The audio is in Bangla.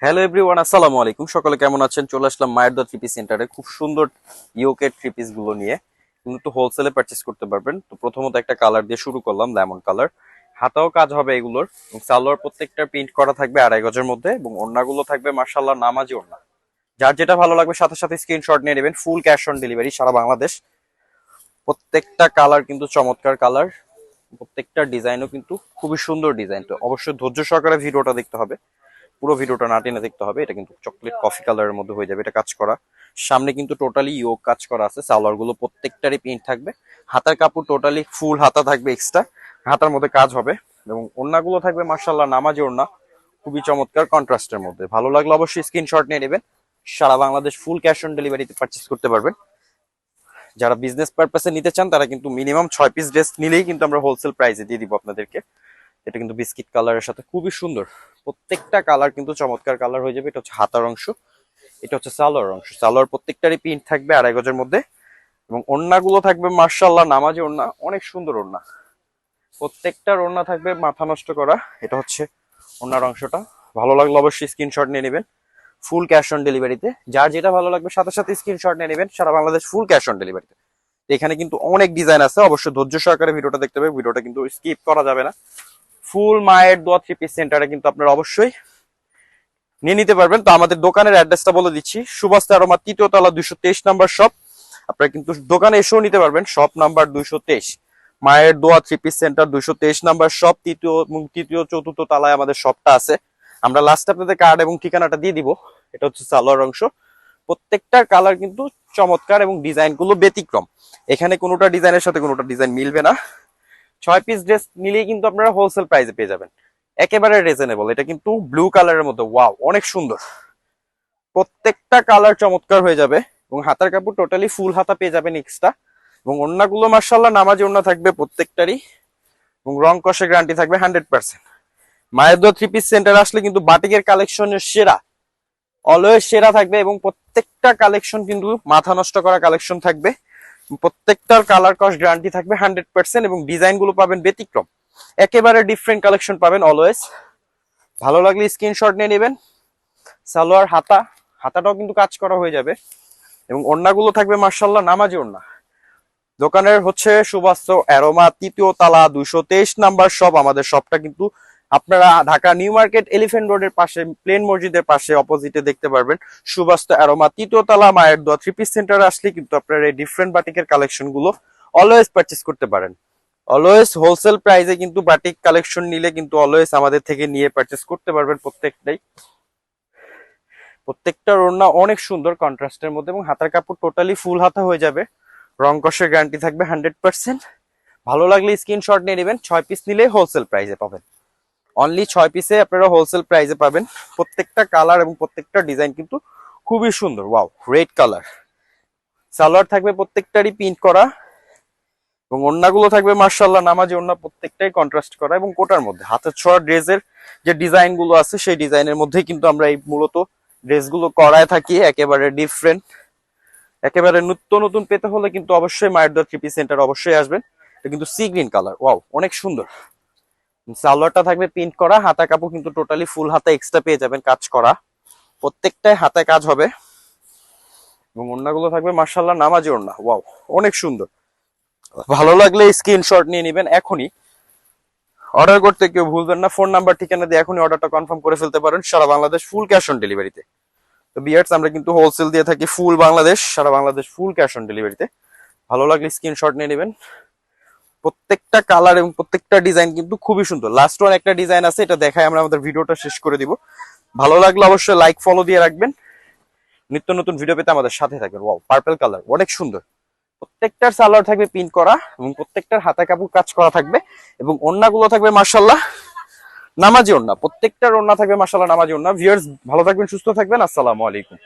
হ্যালো এভরিওয়ান, আসসালামু আলাইকুম। সকলে কেমন আছেন? চলে আসলাম মায়ের দোয়া থ্রি পিস সেন্টারে খুব সুন্দর ইয়োকের থ্রি পিস গুলো নিয়ে। কিন্তু হোলসেলে পারচেস করতে পারবেন। তো প্রথমত একটা কালার দিয়ে শুরু করলাম, লেমন কালার। হাতাও কাজ হবে এগুলোর, এবং সালোয়ার প্রত্যেকটা প্রিন্ট করা থাকবে 2.5 গজের মধ্যে, এবং ওড়নাগুলো থাকবে মাশাআল্লাহ নামাজি ওড়না। যার যেটা ভালো লাগবে সাথে সাথে স্ক্রিনশট নিয়ে নেবেন। ফুল ক্যাশ অন ডেলিভারি সারা বাংলাদেশ। প্রত্যেকটা কালার কিন্তু চমৎকার কালার, প্রত্যেকটা ডিজাইনও কিন্তু খুবই সুন্দর ডিজাইন। তো অবশ্যই ধৈর্য সহকারে ভিডিওটা দেখতে হবে, পুরো ভিডিওটা না টেনে দেখতে হবে। এটা কিন্তু চকলেট কফি কালারের মধ্যে হয়ে যাবে, এটা কাজ করা। সামনে কিন্তু টোটালি ইয়োক কাজ করা আছে, সালোয়ার গুলো প্রত্যেকটারই প্রিন্ট থাকবে। হাতার কাপড় টোটালি ফুল হাতা থাকবে, এক্সট্রা হাতার মধ্যে কাজ হবে, এবং ওড়নাগুলো থাকবে মাশাআল্লাহ নামাজি ওড়না, খুবই চমৎকার কন্ট্রাস্টের মধ্যে। ভালো লাগলে অবশ্যই স্ক্রিনশট নিয়ে নেবেন। সারা বাংলাদেশ ফুল ক্যাশ অন ডেলিভারিতে পারচেস করতে পারবেন। যারা বিজনেস পারপাসে নিতে চান তারা কিন্তু মিনিমাম 6 পিস ড্রেস নিলেই কিন্তু আমরা হোলসেল প্রাইসে দিয়ে দিব আপনাদেরকে। এটা কিন্তু বিস্কিট কালারের সাথে খুবই সুন্দর, প্রত্যেকটা কালার কিন্তু চমৎকার কালার হয়ে যাবে। এটা হচ্ছে হাতার অংশ, এটা হচ্ছে সালোয়ার অংশ। সালোয়ার প্রত্যেকটারই প্রিন্ট থাকবে 2.5 গজের মধ্যে, এবং ওড়নাগুলো থাকবে মার্শাল্লাহ নামাজি ওড়না, অনেক সুন্দর ওড়না। প্রত্যেকটার ওড়না থাকবে মাথা নষ্ট করা। এটা হচ্ছে ওড়নার অংশটা। ভালো লাগলে অবশ্যই স্ক্রিনশট নিয়ে নেবেন ফুল ক্যাশ অন ডেলিভারিতে। যার যেটা ভালো লাগবে সাথে সাথে স্ক্রিনশট নিয়ে নেবেন, সারা বাংলাদেশ ফুল ক্যাশ অন ডেলিভারিতে। এখানে কিন্তু অনেক ডিজাইন আছে, অবশ্যই ধৈর্য সহকারে ভিডিওটা দেখতে হবে, ভিডিওটা কিন্তু স্কিপ করা যাবে না। ফুল মায়ের দোয়া থ্রি পিস সেন্টারে কিন্তু আপনারা অবশ্যই নিয়ে নিতে পারবেন। তো আমাদের দোকানের অ্যাড্রেসটা বলে দিচ্ছি, সুভাষ অ্যারোমা 3য় তলা 223 নাম্বার শপ। আপনারা কিন্তু দোকানে এসেও নিতে পারবেন, শপ নাম্বার 223, মায়ের দোয়া three piece centre 223 number shop. তৃতীয় চতুর্থ তলায় আমাদের শপটা আছে। আমরা লাস্ট আপনাদের কার্ড এবং ঠিকানাটা দিয়ে দিব। এটা হচ্ছে সালোয়ার অংশ। প্রত্যেকটা কালার কিন্তু চমৎকার, এবং ডিজাইন গুলো ব্যতিক্রম। এখানে কোনোটা ডিজাইনের সাথে কোনোটা ডিজাইন মিলবে না। 6 পিস ড্রেস নিলেই কিন্তু আপনারা হোলসেল প্রাইসে পেয়ে যাবেন, একেবারে রিজনেবল। এটা কিন্তু ব্লু কালারের মধ্যে, ওয়াও অনেক সুন্দর। প্রত্যেকটা কালার চমৎকার হয়ে যাবে, এবং হাতার কাপড় টোটালি ফুল হাতা পেয়ে যাবেন এক্সট্রা, এবং ওড়নাগুলো মাশাআল্লাহ নামাজি ওড়না থাকবে প্রত্যেকটারই, এবং রং কষে গ্যারান্টি থাকবে 100%। মায়ের দোয়া থ্রি পিস সেন্টার আসলে কিন্তু বাটিকের কালেকশনের সেরা, অলওয়েজ সেরা থাকবে, এবং প্রত্যেকটা কালেকশন কিন্তু মাথা নষ্ট করা কালেকশন থাকবে। প্রত্যেকটার কালার কস্ট গ্যারান্টি থাকবে 100%, এবং ডিজাইন গুলো পাবেন ব্যতিক্রম, একেবারে ডিফারেন্ট কালেকশন পাবেন অলওয়েজ। ভালো লাগলে স্ক্রিনশট নিয়ে নেবেন। সালোয়ার হাতাটাও কিন্তু কাজ করা হয়ে যাবে, এবং ওড়নাগুলো থাকবে মার্শাল্লাহ নামাজি ওড়না। দোকানের হচ্ছে সুভাষ অ্যারোমা 3য় তলা 223 নাম্বার শপ। আমাদের শপটা কিন্তু আপনারা ঢাকা নিউ মার্কেট এলিফ্যান্ট রোডের পাশে, প্লেন মসজিদের পাশে অপোজিটে দেখতে পারবেন। সুভাষ অ্যারোমা 3য় তলা মায়ের দোয়া থ্রি পিস সেন্টারে আসলে কিন্তু আপনারা এই ডিফারেন্ট বাটিকের কালেকশন গুলো অলওয়েজ পারচেস করতে পারেন। অলওয়েজ হোলসেল প্রাইসে কিন্তু বাটিক কালেকশন নিলে কিন্তু অলওয়েজ আমাদের থেকে নিয়ে পারচেস করতে পারবেন প্রত্যেকটাই। প্রত্যেকটার ওড়না অনেক সুন্দর কন্ট্রাস্টের মধ্যে, এবং হাতার কাপড় টোটালি ফুল হাতা হয়ে যাবে, রং কষের গ্যারান্টি থাকবে 100%। ভালো লাগলে স্ক্রিনশট নিয়ে নেবেন। 6 পিস নিলে হোলসেল প্রাইসে পাবেন, অনলি 6 পিসে আপনারা হোলসেল প্রাইসে পাবেন। প্রত্যেকটা কালার এবং প্রত্যেকটা ডিজাইন কিন্তু খুবই সুন্দর, ওয়াও রেড কালার। সালোয়ার থাকবে প্রত্যেকটারই প্রিন্ট করা, এবং ওড়নাগুলো থাকবে মার্শাল্লাহ নামাজি ওড়না, প্রত্যেকটাই কন্ট্রাস্ট করা, এবং কোটার মধ্যে হাতের ছোঁয়া ড্রেসের যে ডিজাইন গুলো আছে সেই ডিজাইনের মধ্যেই কিন্তু আমরা এই মূলত ড্রেসগুলো করায় থাকি। একেবারে ডিফারেন্ট, একেবারে নিত্য নতুন পেতে হলে কিন্তু অবশ্যই মায়ের দোয়া থ্রি পিস সেন্টার অবশ্যই আসবেন। এটা কিন্তু সি গ্রিন কালার, ওয়াও অনেক সুন্দর। সালোয়ারটা থাকবে প্রিন্ট করা, হাতা কাপড় কিন্তু টোটালি ফুল হাতা এক্সট্রা পেয়ে যাবেন কাজ করা, প্রত্যেকটাই হাতায় কাজ হবে, এবং ওড়নাগুলো থাকবে মার্শাল্লাহ নামাজি ওড়না, ওয়াও অনেক সুন্দর। ভালো লাগলে স্ক্রিনশট নিয়ে নেবেন এখনই। অর্ডার করতে কেউ ভুলবেন না, ফোন নাম্বার ঠিকানা দিয়ে এখনই অর্ডারটা কনফার্ম করে ফেলতে পারেন, সারা বাংলাদেশ ফুল ক্যাশ অন ডেলিভারিতে। তো বিয়ার্স, আমরা কিন্তু হোলসেল দিয়ে থাকি ফুল বাংলাদেশ, সারা বাংলাদেশ ফুল ক্যাশ অন ডেলিভারিতে। ভালো লাগলে স্ক্রিনশট নিয়ে নেবেন। প্রত্যেকটা কালার এবং প্রত্যেকটা ডিজাইন কিন্তু খুবই সুন্দর। লাস্ট ওয়ান একটা ডিজাইন আছে, এটা দেখায় আমরা আমাদের ভিডিওটা শেষ করে দিব। ভালো লাগলে অবশ্যই লাইক ফলো দিয়ে রাখবেন, নিত্য নতুন ভিডিও পেতে আমাদের সাথে থাকবেন। ওয়াও পার্পল কালার অনেক সুন্দর। প্রত্যেকটার সালোয়ার থাকবে প্রিন্ট করা, এবং প্রত্যেকটার হাতা কাপড় কাজ করা থাকবে, এবং ওড়নাগুলো থাকবে মাশাআল্লাহ নামাজি ওড়না, প্রত্যেকটার ওড়না থাকবে মাশাআল্লাহ নামাজি ওড়না। ভিউয়ার্স ভালো থাকবেন, সুস্থ থাকবেন, আসসালামু আলাইকুম।